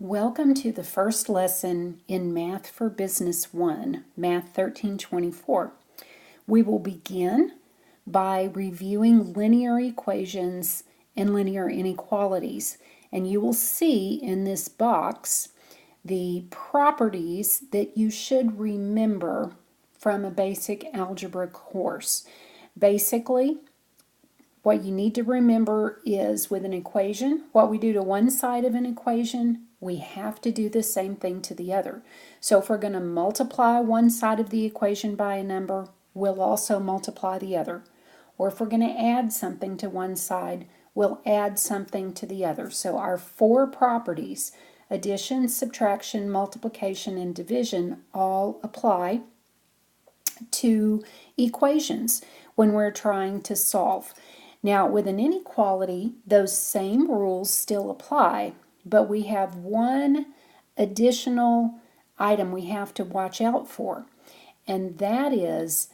Welcome to the first lesson in Math for Business 1, Math 1324. We will begin by reviewing linear equations and linear inequalities. And you will see in this box the properties that you should remember from a basic algebra course. Basically, what you need to remember is with an equation, what we do to one side of an equation, we have to do the same thing to the other. So if we're going to multiply one side of the equation by a number, we'll also multiply the other. Or if we're going to add something to one side, we'll add something to the other. So our four properties, addition, subtraction, multiplication, and division, all apply to equations when we're trying to solve. Now, with an inequality, those same rules still apply, but we have one additional item we have to watch out for, and that is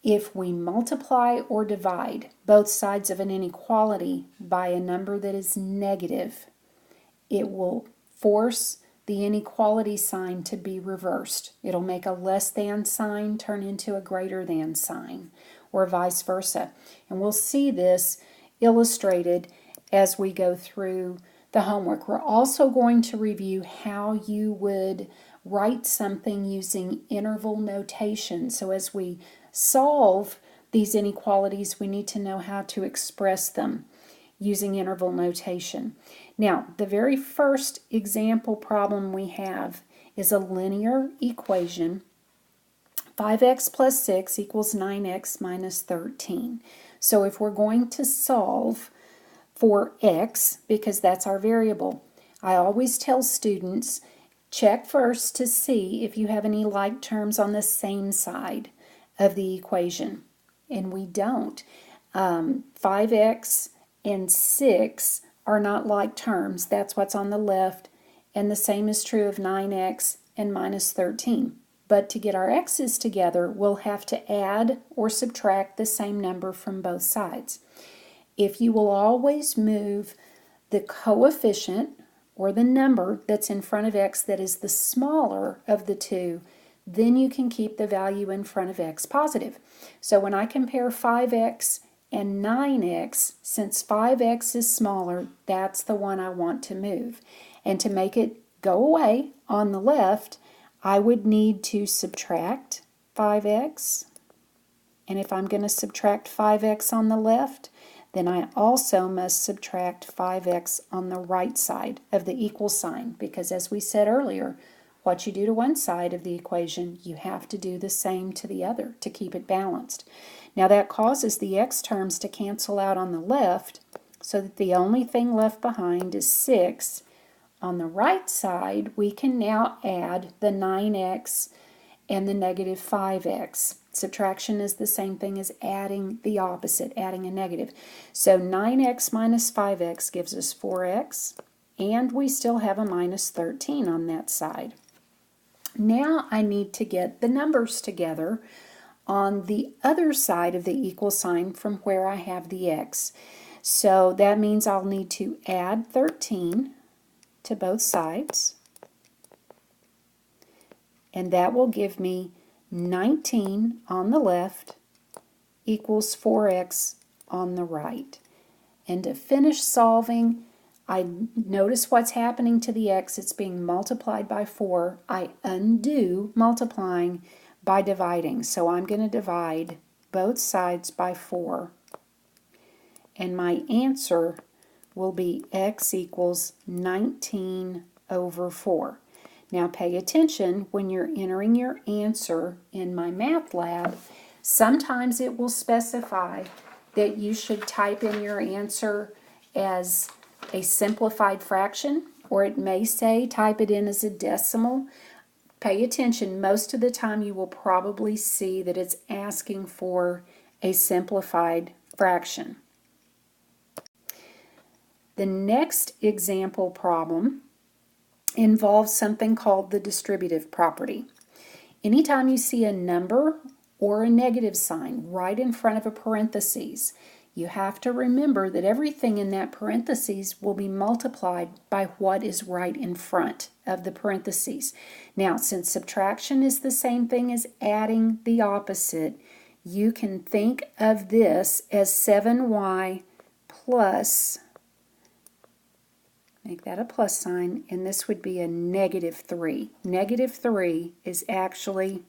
if we multiply or divide both sides of an inequality by a number that is negative, it will force the inequality sign to be reversed. It'll make a less than sign turn into a greater than sign, or vice versa. And we'll see this illustrated as we go through the homework. We're also going to review how you would write something using interval notation. So as we solve these inequalities, we need to know how to express them using interval notation. Now, the very first example problem we have is a linear equation. 5x plus 6 equals 9x minus 13. So if we're going to solve for x, because that's our variable, I always tell students, check first to see if you have any like terms on the same side of the equation. And we don't. 5x and 6 are not like terms. That's what's on the left. And the same is true of 9x and minus 13. But to get our x's together, we'll have to add or subtract the same number from both sides. If you will always move the coefficient or the number that's in front of x that is the smaller of the two, then you can keep the value in front of x positive. So when I compare 5x and 9x, since 5x is smaller, that's the one I want to move. And to make it go away on the left, I would need to subtract 5x. And if I'm going to subtract 5x on the left, then I also must subtract 5x on the right side of the equal sign, because as we said earlier, what you do to one side of the equation, you have to do the same to the other to keep it balanced. Now that causes the x terms to cancel out on the left, so that the only thing left behind is 6. On the right side, we can now add the 9x and the negative 5x. Subtraction is the same thing as adding the opposite, adding a negative. So 9x minus 5x gives us 4x, and we still have a minus 13 on that side. Now I need to get the numbers together on the other side of the equal sign from where I have the x. So that means I'll need to add 13 to both sides, and that will give me 19 on the left equals 4x on the right. And to finish solving, I notice what's happening to the x. It's being multiplied by 4. I undo multiplying by dividing. So I'm going to divide both sides by 4. And my answer will be x equals 19 over 4. Now pay attention when you're entering your answer in my math lab. Sometimes it will specify that you should type in your answer as a simplified fraction, or it may say type it in as a decimal. Pay attention. Most of the time you will probably see that it's asking for a simplified fraction. The next example problem involves something called the distributive property. Anytime you see a number or a negative sign right in front of a parentheses, you have to remember that everything in that parentheses will be multiplied by what is right in front of the parentheses. Now, since subtraction is the same thing as adding the opposite, you can think of this as 7y plus, make that a plus sign, and this would be a -3. -3 is actually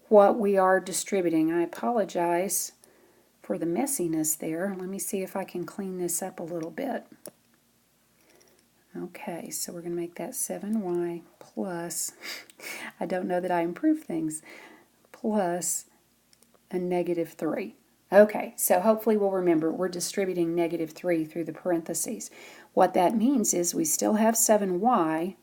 what we are distributing. I apologize for the messiness there. Let me see if I can clean this up a little bit. Okay, so we're going to make that 7y plus, I don't know that I improve things, plus a -3. Okay, so hopefully we'll remember we're distributing -3 through the parentheses. What that means is we still have 7y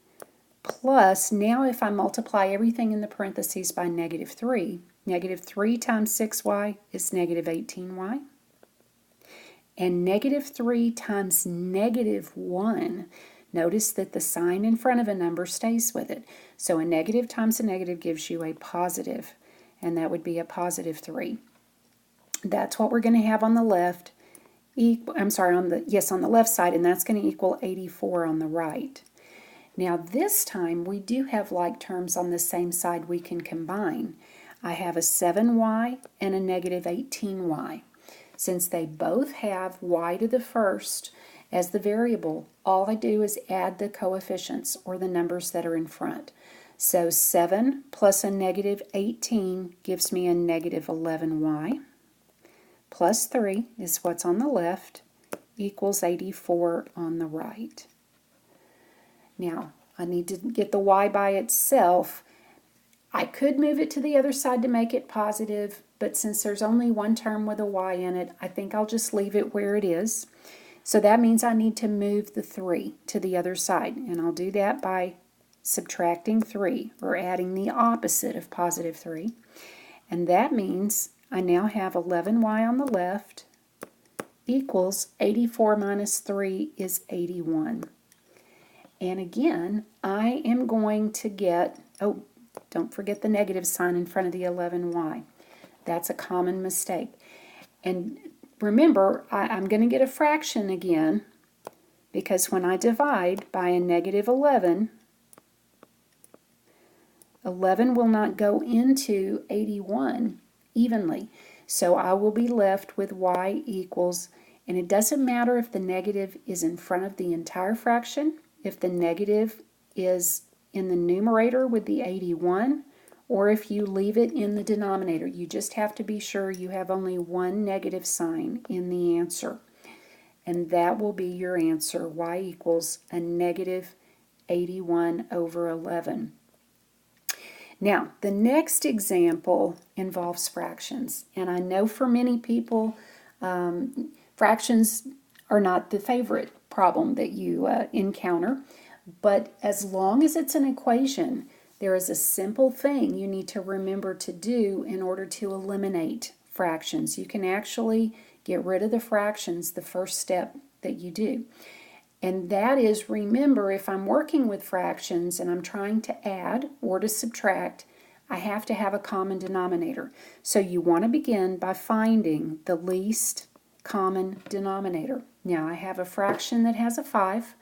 plus, now if I multiply everything in the parentheses by -3, -3 times 6y is -18y. And -3 times -1, notice that the sign in front of a number stays with it. So a negative times a negative gives you a positive, and that would be a +3. That's what we're going to have on the left. On the left side, and that's going to equal 84 on the right. Now this time we do have like terms on the same side we can combine. I have a 7y and a -18y. Since they both have y to the first as the variable, all I do is add the coefficients, or the numbers that are in front. So 7 plus a -18 gives me a -11y, plus 3 is what's on the left, equals 84 on the right. Now, I need to get the y by itself. I could move it to the other side to make it positive, but since there's only one term with a y in it, I think I'll just leave it where it is. So that means I need to move the 3 to the other side, and I'll do that by subtracting 3, or adding the opposite of +3. And that means I now have 11y on the left equals 84 minus 3 is 81. And again, I am going to get, oh, don't forget the negative sign in front of the 11y. That's a common mistake. And remember, I'm going to get a fraction again, because when I divide by a -11, 11 will not go into 81 evenly. So I will be left with y equals, and it doesn't matter if the negative is in front of the entire fraction, if the negative is in the numerator with the 81, or if you leave it in the denominator. You just have to be sure you have only one negative sign in the answer. And that will be your answer. Y equals a -81 over 11. Now, the next example involves fractions. And I know for many people, fractions are not the favorite problem that you encounter. But as long as it's an equation, there is a simple thing you need to remember to do in order to eliminate fractions. You can actually get rid of the fractions the first step that you do. And that is, remember, if I'm working with fractions and I'm trying to add or to subtract, I have to have a common denominator. So you want to begin by finding the least common denominator. Now I have a fraction that has a 5,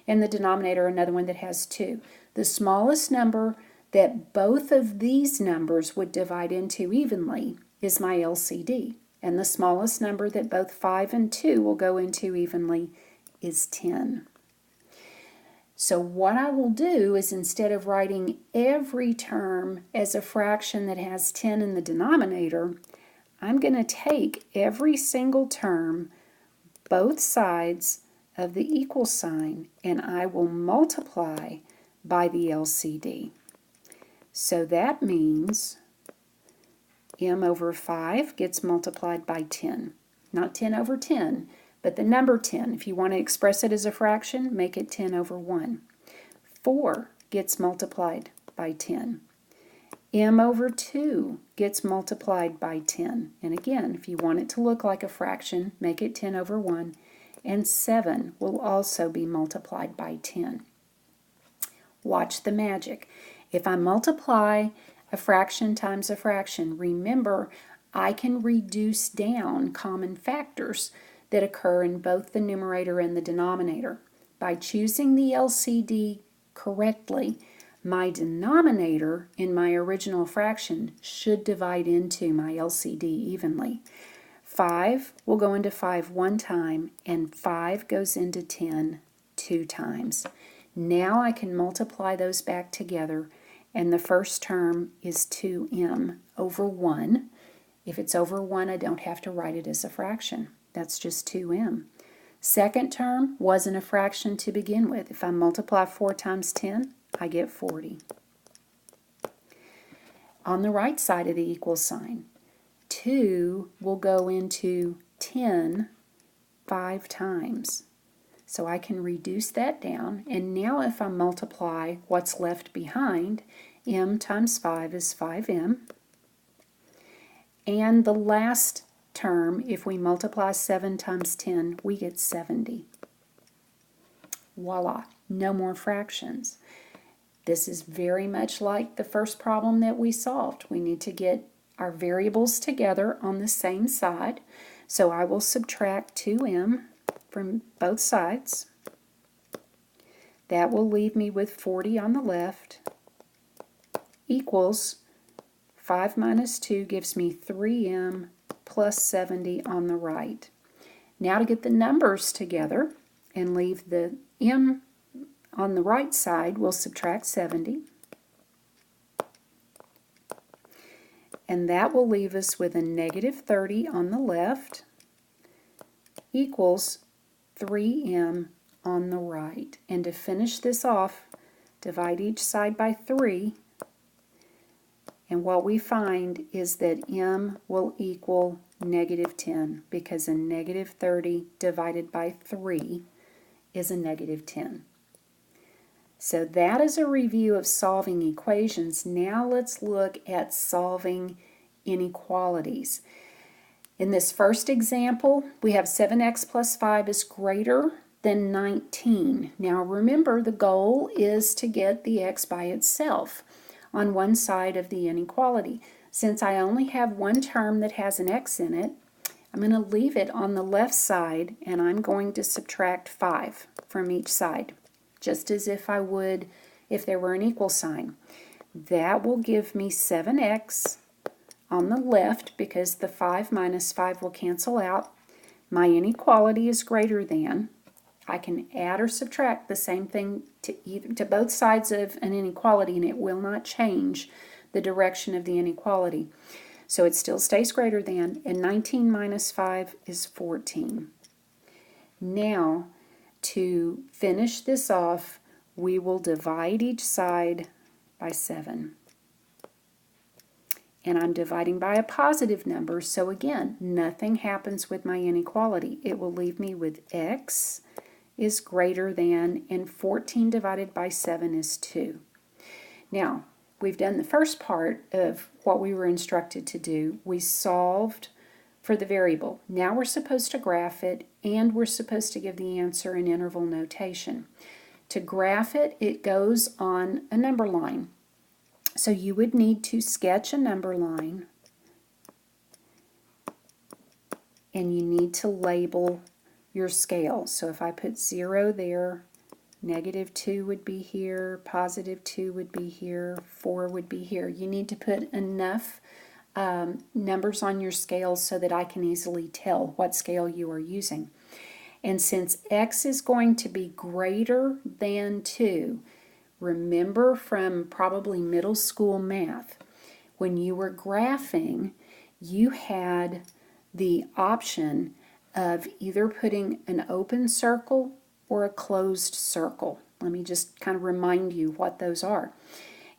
and the denominator another one that has 2. The smallest number that both of these numbers would divide into evenly is my LCD, and the smallest number that both 5 and 2 will go into evenly is 10. So what I will do is, instead of writing every term as a fraction that has 10 in the denominator, I'm going to take every single term, both sides of the equal sign, and I will multiply by the LCD. So that means m over 5 gets multiplied by 10. Not 10 over 10, but the number 10. If you want to express it as a fraction, make it 10 over 1. 4 gets multiplied by 10. M over 2 gets multiplied by 10. And again, if you want it to look like a fraction, make it 10 over 1. And 7 will also be multiplied by 10. Watch the magic. If I multiply a fraction times a fraction, remember I can reduce down common factors that occur in both the numerator and the denominator. By choosing the LCD correctly, my denominator in my original fraction should divide into my LCD evenly. 5 will go into 5 one time, and 5 goes into 10 two times. Now I can multiply those back together, and the first term is 2m over 1. If it's over 1, I don't have to write it as a fraction. That's just 2m. Second term wasn't a fraction to begin with. If I multiply 4 times 10, I get 40. On the right side of the equal sign, 2 will go into 10 5 times. So I can reduce that down, and now if I multiply what's left behind, m times 5 is 5m. And the last term, if we multiply 7 times 10, we get 70. Voila, no more fractions. This is very much like the first problem that we solved. We need to get our variables together on the same side. So I will subtract 2m from both sides. That will leave me with 40 on the left equals 5 minus 2 gives me 3m plus 70 on the right. Now to get the numbers together and leave the m on the right side, we'll subtract 70. And that will leave us with a negative 30 on the left equals 3m on the right. And to finish this off, divide each side by 3. And what we find is that m will equal negative 10, because a negative 30 divided by 3 is a negative 10. So that is a review of solving equations. Now let's look at solving inequalities. In this first example, we have 7x plus 5 is greater than 19. Now remember, the goal is to get the x by itself on one side of the inequality. Since I only have one term that has an x in it, I'm going to leave it on the left side, and I'm going to subtract 5 from each side, just as if I would if there were an equal sign. That will give me 7x on the left, because the 5 minus 5 will cancel out. My inequality is greater than. I can add or subtract the same thing to both sides of an inequality, and it will not change the direction of the inequality. So it still stays greater than, and 19 minus 5 is 14. Now, to finish this off, we will divide each side by 7. And I'm dividing by a positive number, so again, nothing happens with my inequality. It will leave me with x is greater than, and 14 divided by 7 is 2. Now, we've done the first part of what we were instructed to do. We solved for the variable. Now we're supposed to graph it, and we're supposed to give the answer in interval notation. To graph it, it goes on a number line. So you would need to sketch a number line, and you need to label your scale. So if I put 0 there, negative 2 would be here, positive 2 would be here, 4 would be here. You need to put enough numbers on your scale so that I can easily tell what scale you are using. And since x is going to be greater than 2, remember from probably middle school math, when you were graphing, you had the option of either putting an open circle or a closed circle. Let me just kind of remind you what those are.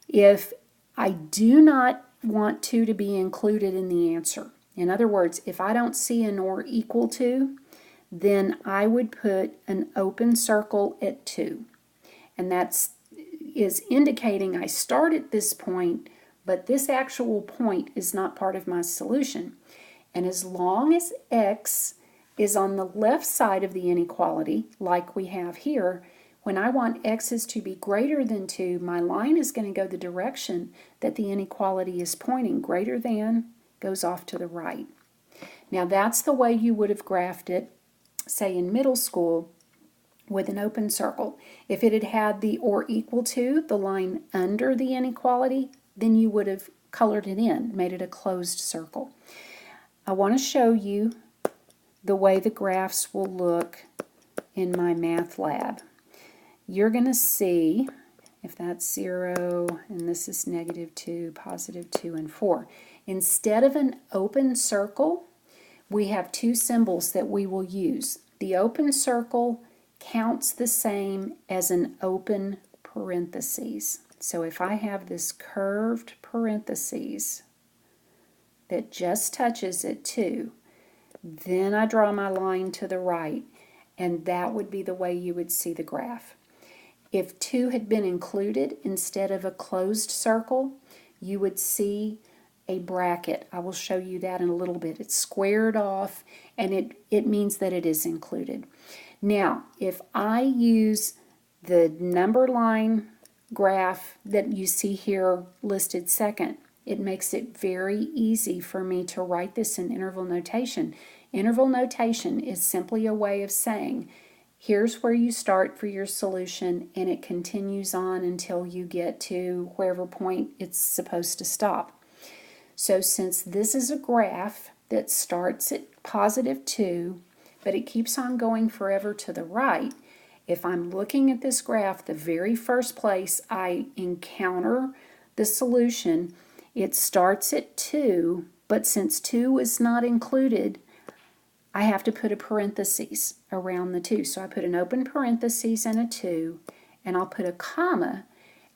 If I do not want 2 to be included in the answer, in other words, if I don't see an or equal to, then I would put an open circle at 2. And that is indicating I start at this point, but this actual point is not part of my solution. And as long as x is on the left side of the inequality, like we have here, when I want x's to be greater than 2, my line is going to go the direction that the inequality is pointing. Greater than goes off to the right. Now that's the way you would have graphed it say in middle school, with an open circle. If it had had the or equal to, the line under the inequality, then you would have colored it in, made it a closed circle. I want to show you the way the graphs will look in my math lab. You're going to see, if that's 0, and this is -2, +2, and 4. Instead of an open circle, we have two symbols that we will use. The open circle counts the same as an open parentheses. So if I have this curved parentheses that just touches at 2, then I draw my line to the right, and that would be the way you would see the graph. If 2 had been included instead of a closed circle, you would see a bracket. I will show you that in a little bit. It's squared off, and it means that it is included. Now, if I use the number line graph that you see here listed second, it makes it very easy for me to write this in interval notation. Interval notation is simply a way of saying, here's where you start for your solution, and it continues on until you get to wherever point it's supposed to stop. So since this is a graph that starts at +2, but it keeps on going forever to the right, if I'm looking at this graph, the very first place I encounter the solution, it starts at 2, but since 2 is not included, I have to put a parentheses around the 2. So I put an open parentheses and a 2, and I'll put a comma,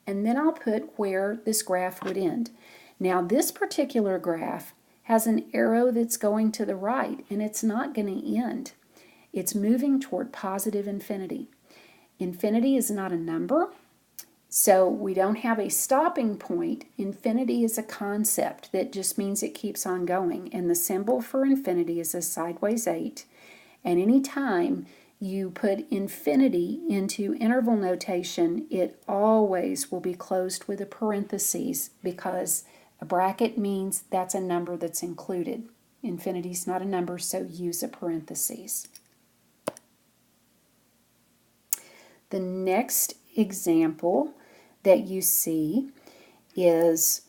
and then I'll put where this graph would end. Now this particular graph has an arrow that's going to the right, and it's not going to end. It's moving toward positive infinity. Infinity is not a number, so we don't have a stopping point. Infinity is a concept that just means it keeps on going, and the symbol for infinity is a sideways 8, and any time you put infinity into interval notation, it always will be closed with a parentheses, because a bracket means that's a number that's included. Infinity is not a number, so use a parentheses. The next example that you see is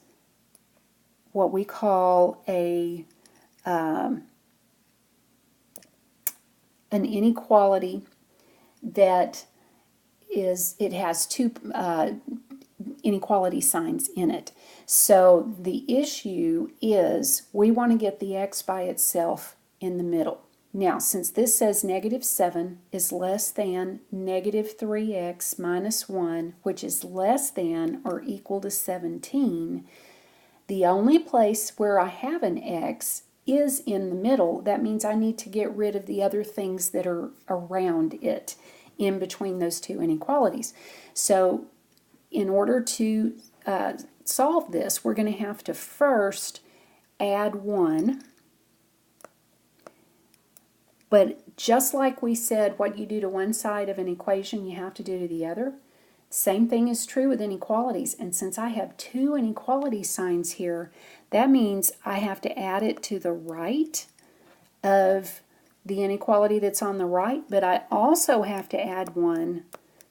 what we call an inequality that it has two inequality signs in it. So the issue is we want to get the x by itself in the middle. Now, since this says -7 is less than -3x minus 1, which is less than or equal to 17, the only place where I have an x is in the middle. That means I need to get rid of the other things that are around it in between those two inequalities. So in order to solve this, we're going to have to first add 1. But just like we said, what you do to one side of an equation, you have to do to the other. Same thing is true with inequalities. And since I have two inequality signs here, that means I have to add it to the right of the inequality that's on the right, but I also have to add 1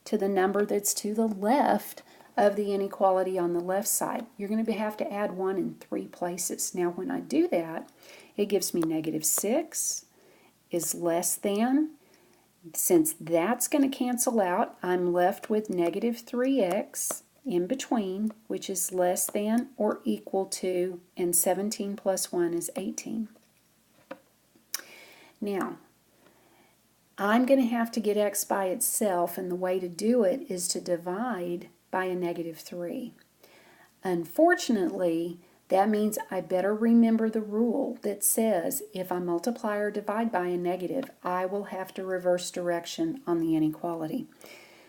to the number that's to the left of the inequality on the left side. You're going to have to add 1 in 3 places. Now when I do that, it gives me -6 is less than. Since that's going to cancel out, I'm left with -3x in between, which is less than or equal to, and 17 plus 1 is 18. Now, I'm going to have to get x by itself, and the way to do it is to divide by a -3. Unfortunately, that means I better remember the rule that says if I multiply or divide by a negative, I will have to reverse direction on the inequality.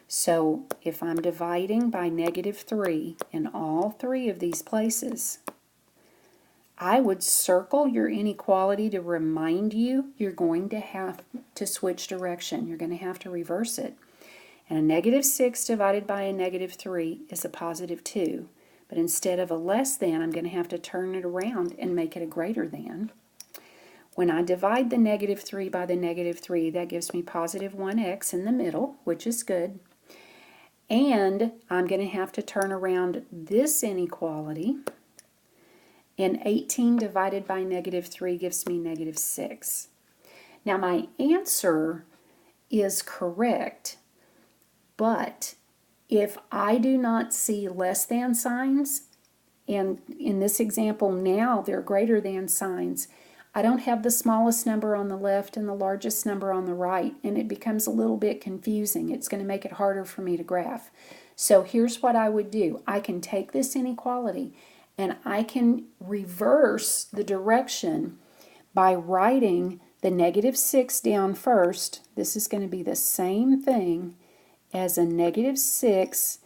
So if I'm dividing by -3 in all 3 of these places, I would circle your inequality to remind you you're going to have to switch direction. You're going to have to reverse it. And a -6 divided by a -3 is a +2. But instead of a less than, I'm going to have to turn it around and make it a greater than. When I divide the negative 3 by the negative 3, that gives me positive 1x in the middle, which is good. And I'm going to have to turn around this inequality. And 18 divided by negative 3 gives me negative 6. Now my answer is correct, but if I do not see less than signs, and in this example now they're greater than signs, I don't have the smallest number on the left and the largest number on the right, and it becomes a little bit confusing. It's going to make it harder for me to graph. So here's what I would do. I can take this inequality and I can reverse the direction by writing the negative 6 down first. This is going to be the same thing as a negative 6,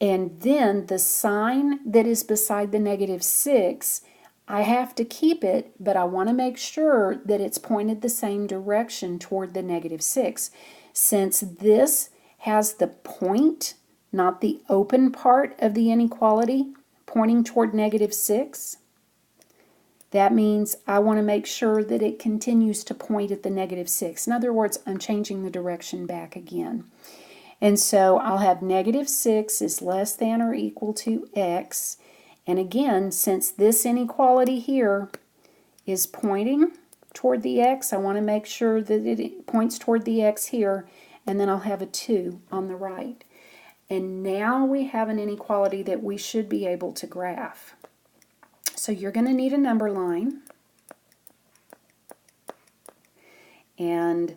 and then the sign that is beside the negative 6, I have to keep it, but I want to make sure that it's pointed the same direction toward the negative 6. Since this has the point, not the open part of the inequality, pointing toward negative 6, that means I want to make sure that it continues to point at the negative 6. In other words, I'm changing the direction back again. And so I'll have negative 6 is less than or equal to x. And again, since this inequality here is pointing toward the x, I want to make sure that it points toward the x here, and then I'll have a 2 on the right. And now we have an inequality that we should be able to graph. So you're going to need a number line, and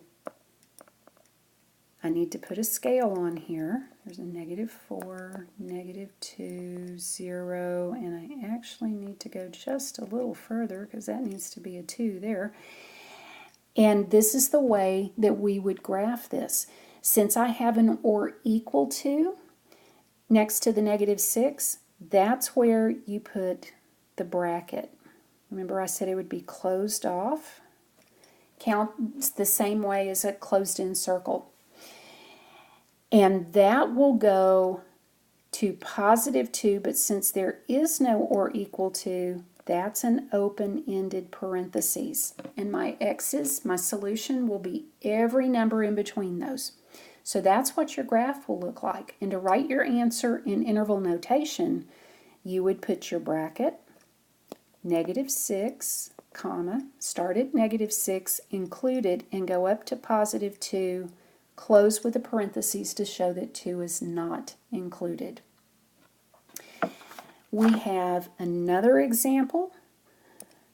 I need to put a scale on here. There's a negative 4, negative 2, 0, and I actually need to go just a little further because that needs to be a 2 there. And this is the way that we would graph this. Since I have an or equal to next to the negative 6, that's where you put the bracket. Remember I said it would be closed off. Count the same way as a closed-in circle. And that will go to positive 2, but since there is no or equal to, that's an open-ended parentheses. And my x's, my solution, will be every number in between those. So that's what your graph will look like. And to write your answer in interval notation, you would put your bracket, negative 6, comma, start at negative 6, included, and go up to positive 2, close with a parentheses to show that 2 is not included. We have another example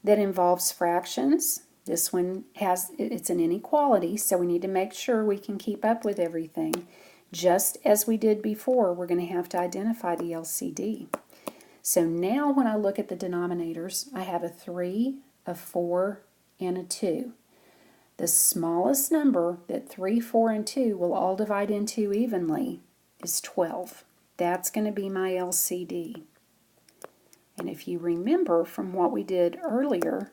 that involves fractions. This one it's an inequality, so we need to make sure we can keep up with everything. Just as we did before, we're going to have to identify the LCD. So now when I look at the denominators, I have a 3, a 4, and a 2. The smallest number that 3, 4, and 2 will all divide into evenly is 12. That's going to be my LCD. And if you remember from what we did earlier,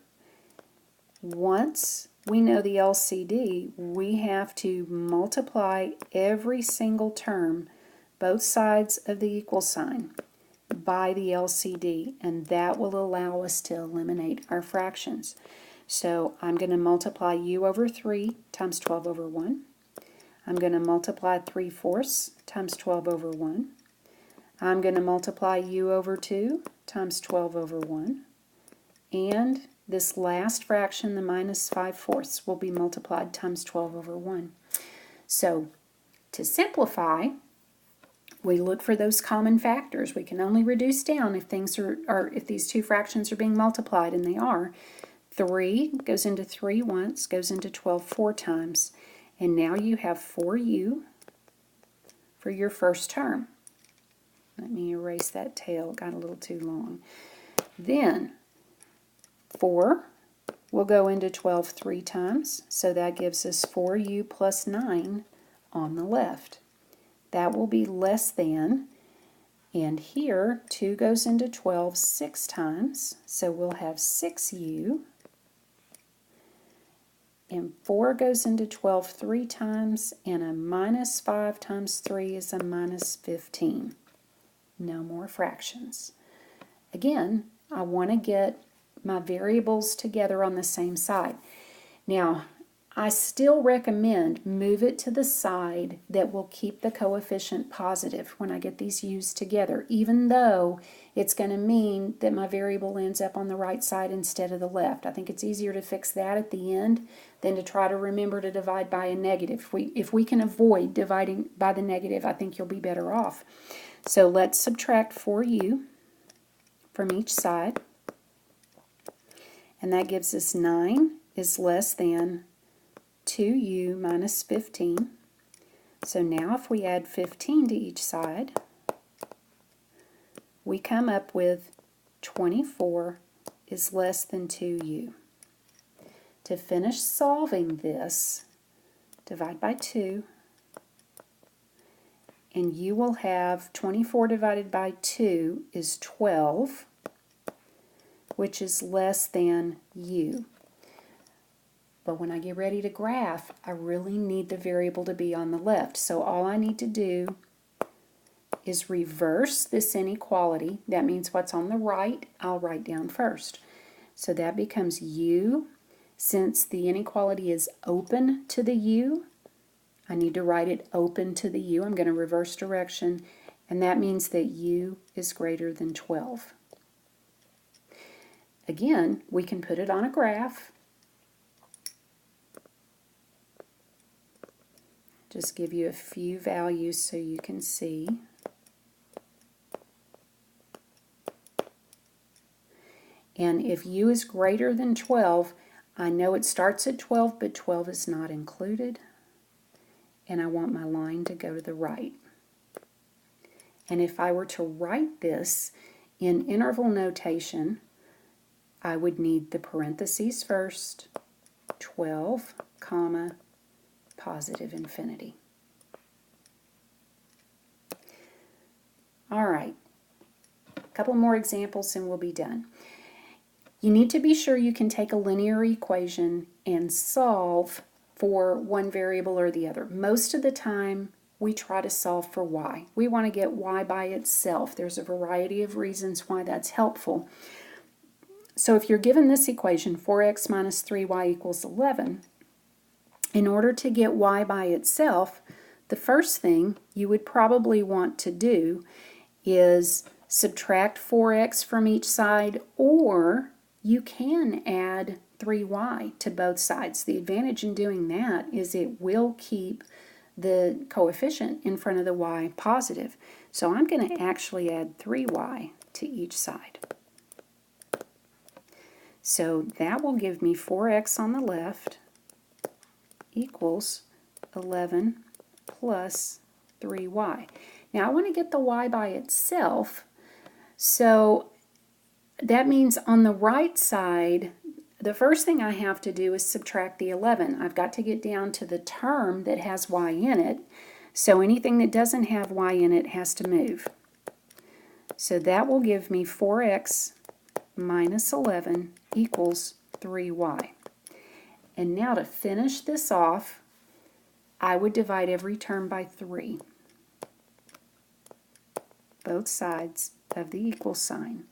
once we know the LCD, we have to multiply every single term, both sides of the equal sign, by the LCD, and that will allow us to eliminate our fractions. So I'm going to multiply u over 3 times 12 over 1. I'm going to multiply 3/4 times 12 over 1. I'm going to multiply u over 2 times 12 over 1. And this last fraction, the minus 5/4, will be multiplied times 12 over 1. So to simplify, we look for those common factors. We can only reduce down if things if these two fractions are being multiplied, and they are. 3 goes into 3 once, goes into 12 4 times, and now you have 4u for your first term. Let me erase that tail, it got a little too long. Then 4 will go into 12 3 times, so that gives us 4u plus 9 on the left. That will be less than, and here 2 goes into 12 6 times, so we'll have 6u. And 4 goes into 12 3 times, and a minus 5 times 3 is a minus 15. No more fractions. Again, I want to get my variables together on the same side. Now, I still recommend move it to the side that will keep the coefficient positive when I get these U's together, even though it's going to mean that my variable ends up on the right side instead of the left. I think it's easier to fix that at the end than to try to remember to divide by a negative. If we can avoid dividing by the negative, I think you'll be better off. So let's subtract 4U from each side, and that gives us 9 is less than 2U minus 15. So now if we add 15 to each side, we come up with 24 is less than 2U. To finish solving this, divide by 2, and you will have 24 divided by 2 is 12, which is less than U. But when I get ready to graph, I really need the variable to be on the left. So all I need to do is reverse this inequality. That means what's on the right, I'll write down first. So that becomes U. Since the inequality is open to the U, I need to write it open to the U. I'm going to reverse direction, and that means that U is greater than 12. Again, we can put it on a graph. Just give you a few values so you can see. And if U is greater than 12, I know it starts at 12, but 12 is not included. And I want my line to go to the right. And if I were to write this in interval notation, I would need the parentheses first, 12, comma, positive infinity. All right, a couple more examples and we'll be done. You need to be sure you can take a linear equation and solve for one variable or the other. Most of the time, we try to solve for y. We want to get y by itself. There's a variety of reasons why that's helpful. So if you're given this equation, 4x minus 3y equals 11, in order to get y by itself, the first thing you would probably want to do is subtract 4x from each side, or you can add 3y to both sides. The advantage in doing that is it will keep the coefficient in front of the y positive. So I'm going to actually add 3y to each side. So that will give me 4x on the left equals 11 plus 3y. Now I want to get the y by itself, so that means on the right side, the first thing I have to do is subtract the 11. I've got to get down to the term that has y in it, so anything that doesn't have y in it has to move. So that will give me 4x minus 11 equals 3y. And now to finish this off, I would divide every term by 3, both sides of the equal sign.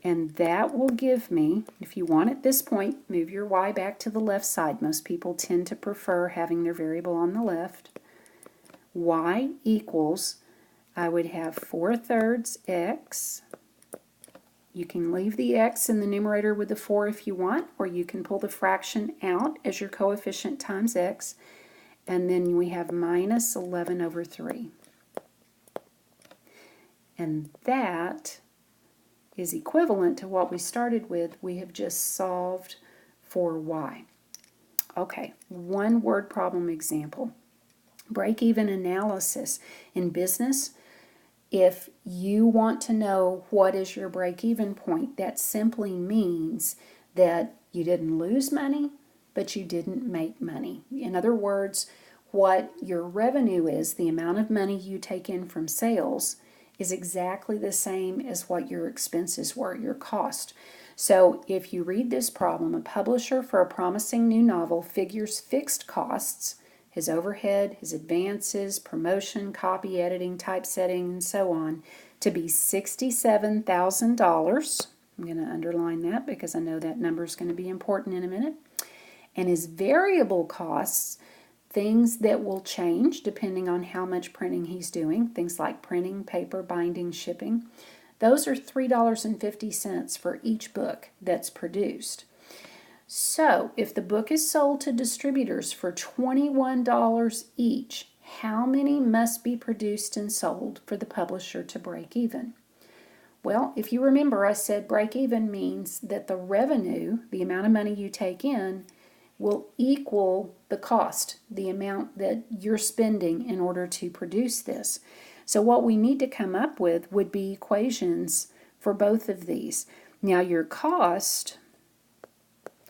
And that will give me, if you want at this point, move your y back to the left side. Most people tend to prefer having their variable on the left. Y equals, I would have 4/3 x. You can leave the x in the numerator with the 4 if you want, or you can pull the fraction out as your coefficient times x, and then we have minus 11 over 3. And that is equivalent to what we started with. We have just solved for y. Okay, one word problem example. Break-even analysis. In business, if you want to know what is your break-even point, that simply means that you didn't lose money, but you didn't make money. In other words, what your revenue is, the amount of money you take in from sales, is exactly the same as what your expenses were, your cost. So if you read this problem, a publisher for a promising new novel figures fixed costs, his overhead, his advances, promotion, copy editing, typesetting, and so on, to be $67,000. I'm going to underline that because I know that number is going to be important in a minute. And his variable costs, things that will change depending on how much printing he's doing, things like printing, paper, binding, shipping, those are $3.50 for each book that's produced. So if the book is sold to distributors for $21 each, how many must be produced and sold for the publisher to break even? Well, if you remember, I said break even means that the revenue, the amount of money you take in, will equal the cost, the amount that you're spending in order to produce this. So what we need to come up with would be equations for both of these. Now your cost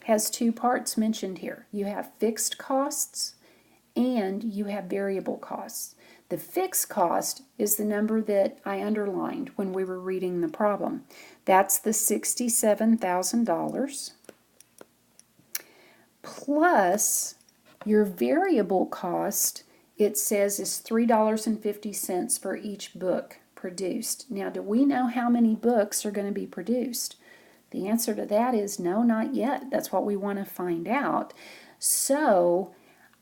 has two parts mentioned here. You have fixed costs and you have variable costs. The fixed cost is the number that I underlined when we were reading the problem. That's the $67,000 plus your variable cost, it says, is $3.50 for each book produced. Now, do we know how many books are going to be produced? The answer to that is no, not yet. That's what we want to find out. So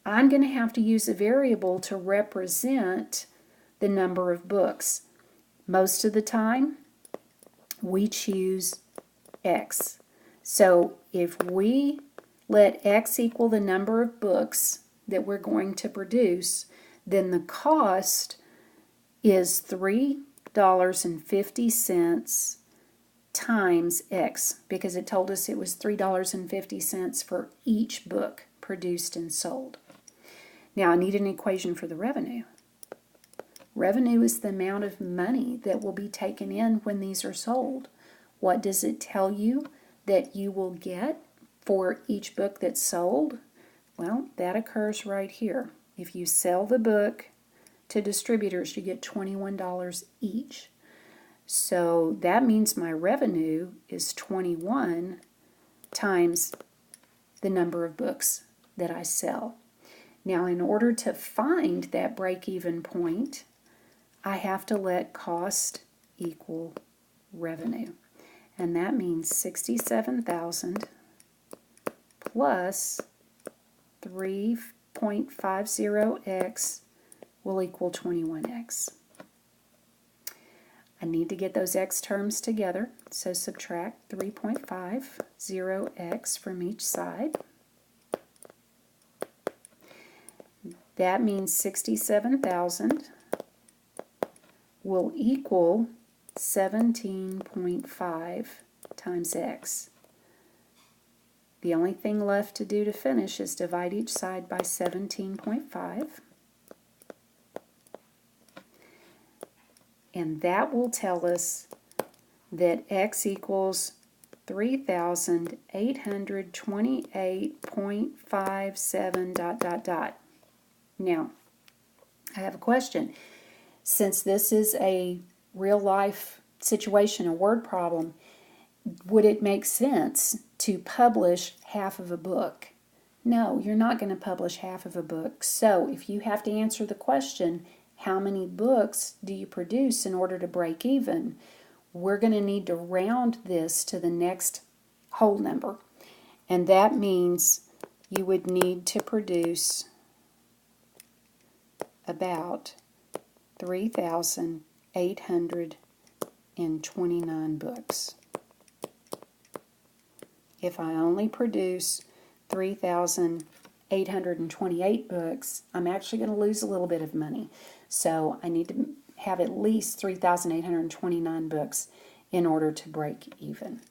I'm going to have to use a variable to represent the number of books. Most of the time, we choose X. So if we let X equal the number of books that we're going to produce, then the cost is $3.50 times X, because it told us it was $3.50 for each book produced and sold. Now I need an equation for the revenue. Revenue is the amount of money that will be taken in when these are sold. What does it tell you that you will get for each book that's sold? Well, that occurs right here. If you sell the book to distributors, you get $21 each. So that means my revenue is 21 times the number of books that I sell. Now, in order to find that break-even point, I have to let cost equal revenue. And that means 67,000 plus 3.50x will equal 21x. I need to get those x terms together, so subtract 3.50x from each side. That means 67,000 will equal 17.5 times x. The only thing left to do to finish is divide each side by 17.5. And that will tell us that x equals 3,828.57 ... Now, I have a question. Since this is a real-life situation, a word problem, would it make sense to publish half of a book? No, you're not going to publish half of a book. So if you have to answer the question, how many books do you produce in order to break even, we're going to need to round this to the next whole number. And that means you would need to produce about 3,829 books. If I only produce 3,828 books, I'm actually going to lose a little bit of money. So I need to have at least 3,829 books in order to break even.